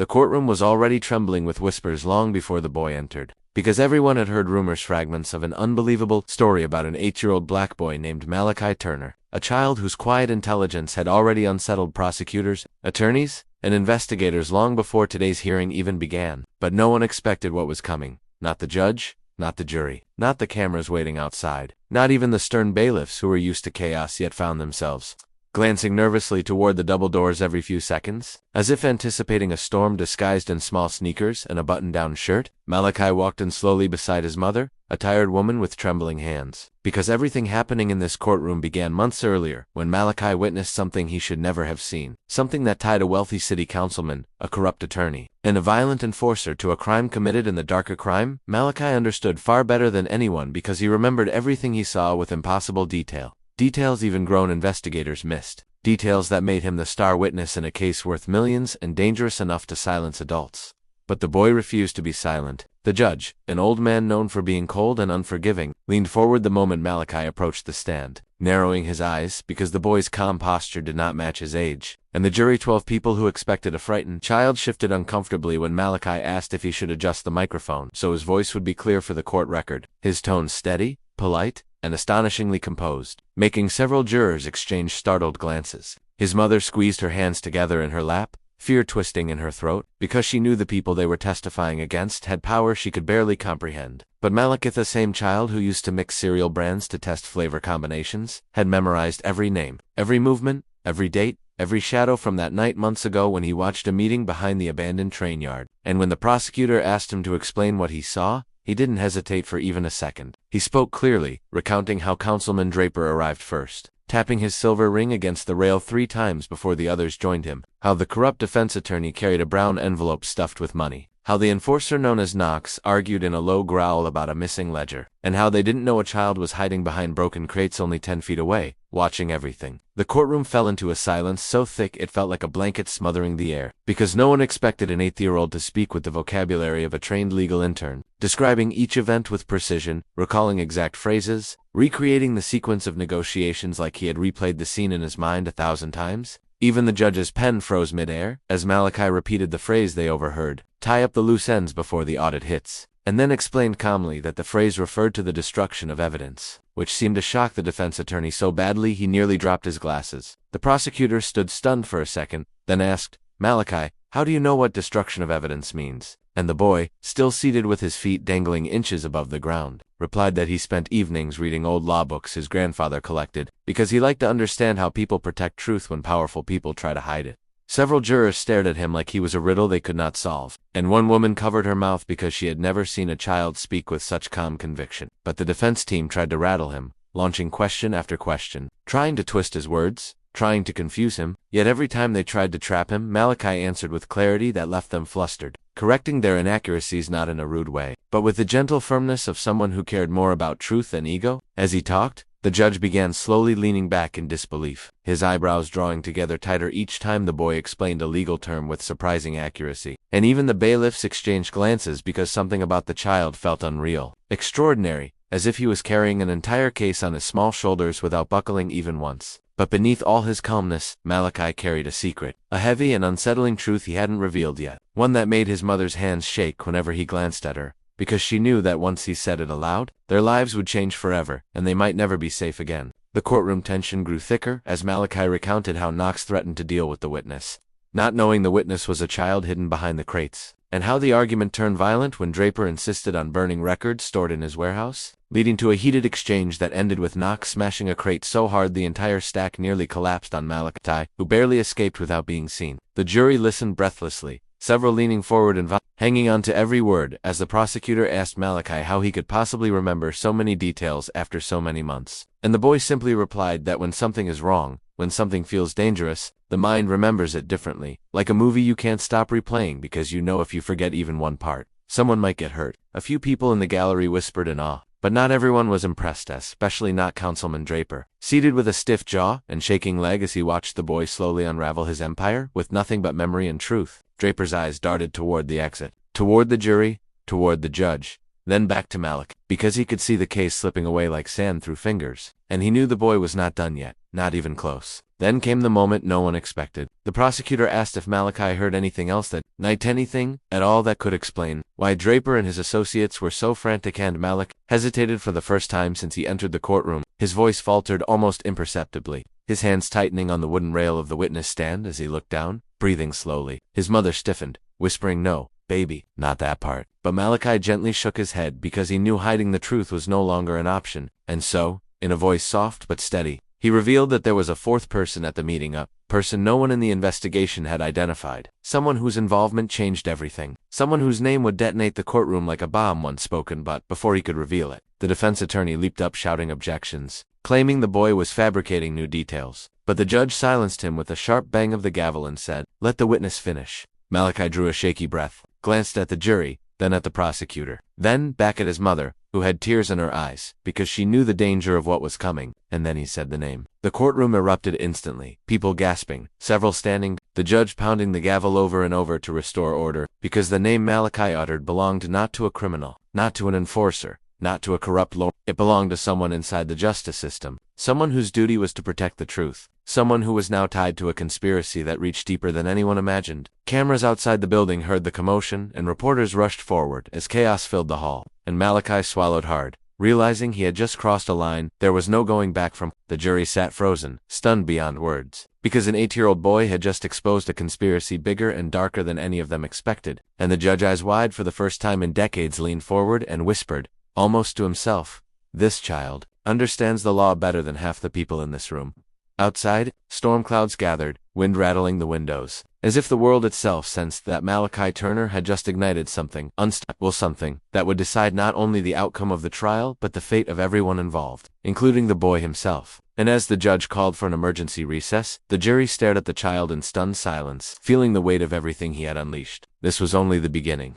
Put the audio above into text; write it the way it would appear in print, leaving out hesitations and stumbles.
The courtroom was already trembling with whispers long before the boy entered, because everyone had heard rumors, fragments of an unbelievable story about an 8-year-old black boy named Malachi Turner, a child whose quiet intelligence had already unsettled prosecutors, attorneys, and investigators long before today's hearing even began. But no one expected what was coming. Not the judge, not the jury, not the cameras waiting outside, not even the stern bailiffs who were used to chaos yet found themselves glancing nervously toward the double doors every few seconds, as if anticipating a storm disguised in small sneakers and a button-down shirt. Malachi walked in slowly beside his mother, a tired woman with trembling hands, because everything happening in this courtroom began months earlier, when Malachi witnessed something he should never have seen, something that tied a wealthy city councilman, a corrupt attorney, and a violent enforcer to a crime committed in the darker crime. Malachi understood far better than anyone because he remembered everything he saw with impossible detail. Details even grown investigators missed. Details that made him the star witness in a case worth millions and dangerous enough to silence adults. But the boy refused to be silent. The judge, an old man known for being cold and unforgiving, leaned forward the moment Malachi approached the stand, narrowing his eyes because the boy's calm posture did not match his age. And the jury, 12 people who expected a frightened child, shifted uncomfortably when Malachi asked if he should adjust the microphone so his voice would be clear for the court record, his tone steady, polite, and astonishingly composed, making several jurors exchange startled glances. His mother squeezed her hands together in her lap, fear twisting in her throat, because she knew the people they were testifying against had power she could barely comprehend. But Malachi, the same child who used to mix cereal brands to test flavor combinations, had memorized every name, every movement, every date, every shadow from that night months ago when he watched a meeting behind the abandoned train yard. And when the prosecutor asked him to explain what he saw, he didn't hesitate for even a second. He spoke clearly, recounting how Councilman Draper arrived first, tapping his silver ring against the rail 3 times before the others joined him, how the corrupt defense attorney carried a brown envelope stuffed with money, how the enforcer known as Knox argued in a low growl about a missing ledger, and how they didn't know a child was hiding behind broken crates only 10 feet away, watching everything. The courtroom fell into a silence so thick it felt like a blanket smothering the air, because no one expected an 8-year-old to speak with the vocabulary of a trained legal intern, describing each event with precision, recalling exact phrases, recreating the sequence of negotiations like he had replayed the scene in his mind 1,000 times. Even the judge's pen froze mid-air, as Malachi repeated the phrase they overheard, "Tie up the loose ends before the audit hits," and then explained calmly that the phrase referred to the destruction of evidence, which seemed to shock the defense attorney so badly he nearly dropped his glasses. The prosecutor stood stunned for a second, then asked, "Malachi, how do you know what destruction of evidence means?" And the boy, still seated with his feet dangling inches above the ground, replied that he spent evenings reading old law books his grandfather collected, because he liked to understand how people protect truth when powerful people try to hide it. Several jurors stared at him like he was a riddle they could not solve, and one woman covered her mouth because she had never seen a child speak with such calm conviction. But the defense team tried to rattle him, launching question after question, trying to twist his words, trying to confuse him, yet every time they tried to trap him, Malachi answered with clarity that left them flustered, correcting their inaccuracies not in a rude way, but with the gentle firmness of someone who cared more about truth than ego. As he talked, the judge began slowly leaning back in disbelief, his eyebrows drawing together tighter each time the boy explained a legal term with surprising accuracy. And even the bailiffs exchanged glances because something about the child felt unreal, extraordinary, as if he was carrying an entire case on his small shoulders without buckling even once. But beneath all his calmness, Malachi carried a secret, a heavy and unsettling truth he hadn't revealed yet, one that made his mother's hands shake whenever he glanced at her, because she knew that once he said it aloud, their lives would change forever, and they might never be safe again. The courtroom tension grew thicker as Malachi recounted how Knox threatened to deal with the witness, not knowing the witness was a child hidden behind the crates, and how the argument turned violent when Draper insisted on burning records stored in his warehouse, leading to a heated exchange that ended with Knox smashing a crate so hard the entire stack nearly collapsed on Malachi, who barely escaped without being seen. The jury listened breathlessly, several leaning forward and hanging on to every word as the prosecutor asked Malachi how he could possibly remember so many details after so many months. And the boy simply replied that when something is wrong, when something feels dangerous, the mind remembers it differently, like a movie you can't stop replaying because you know if you forget even one part, someone might get hurt. A few people in the gallery whispered in awe, but not everyone was impressed, especially not Councilman Draper, seated with a stiff jaw and shaking leg as he watched the boy slowly unravel his empire with nothing but memory and truth. Draper's eyes darted toward the exit, toward the jury, toward the judge, then back to Malachi, because he could see the case slipping away like sand through fingers, and he knew the boy was not done yet, not even close. Then came the moment no one expected. The prosecutor asked if Malachi heard anything else that Night anything at all that could explain why Draper and his associates were so frantic, and Malik hesitated for the first time since he entered the courtroom. His voice faltered almost imperceptibly, his hands tightening on the wooden rail of the witness stand as he looked down, breathing slowly. His mother stiffened, whispering, "No, baby, not that part." But Malachi gently shook his head because he knew hiding the truth was no longer an option, and so, in a voice soft but steady, he revealed that there was a fourth person at the meeting, a person no one in the investigation had identified, someone whose involvement changed everything, someone whose name would detonate the courtroom like a bomb once spoken. But before he could reveal it, the defense attorney leaped up shouting objections, claiming the boy was fabricating new details. But the judge silenced him with a sharp bang of the gavel and said, "Let the witness finish." Malachi drew a shaky breath, glanced at the jury, then at the prosecutor, then back at his mother, who had tears in her eyes, because she knew the danger of what was coming, and then he said the name. The courtroom erupted instantly, people gasping, several standing, the judge pounding the gavel over and over to restore order, because the name Malachi uttered belonged not to a criminal, not to an enforcer, not to a corrupt lawyer. It belonged to someone inside the justice system, someone whose duty was to protect the truth, someone who was now tied to a conspiracy that reached deeper than anyone imagined. Cameras outside the building heard the commotion, and reporters rushed forward as chaos filled the hall, and Malachi swallowed hard, realizing he had just crossed a line there was no going back from. The jury sat frozen, stunned beyond words, because an 8-year-old boy had just exposed a conspiracy bigger and darker than any of them expected, and the judge, eyes wide for the first time in decades, leaned forward and whispered, almost to himself, "This child understands the law better than half the people in this room." Outside, storm clouds gathered, wind rattling the windows, as if the world itself sensed that Malachi Turner had just ignited something unstoppable, something that would decide not only the outcome of the trial but the fate of everyone involved, including the boy himself. And as the judge called for an emergency recess, the jury stared at the child in stunned silence, feeling the weight of everything he had unleashed. This was only the beginning.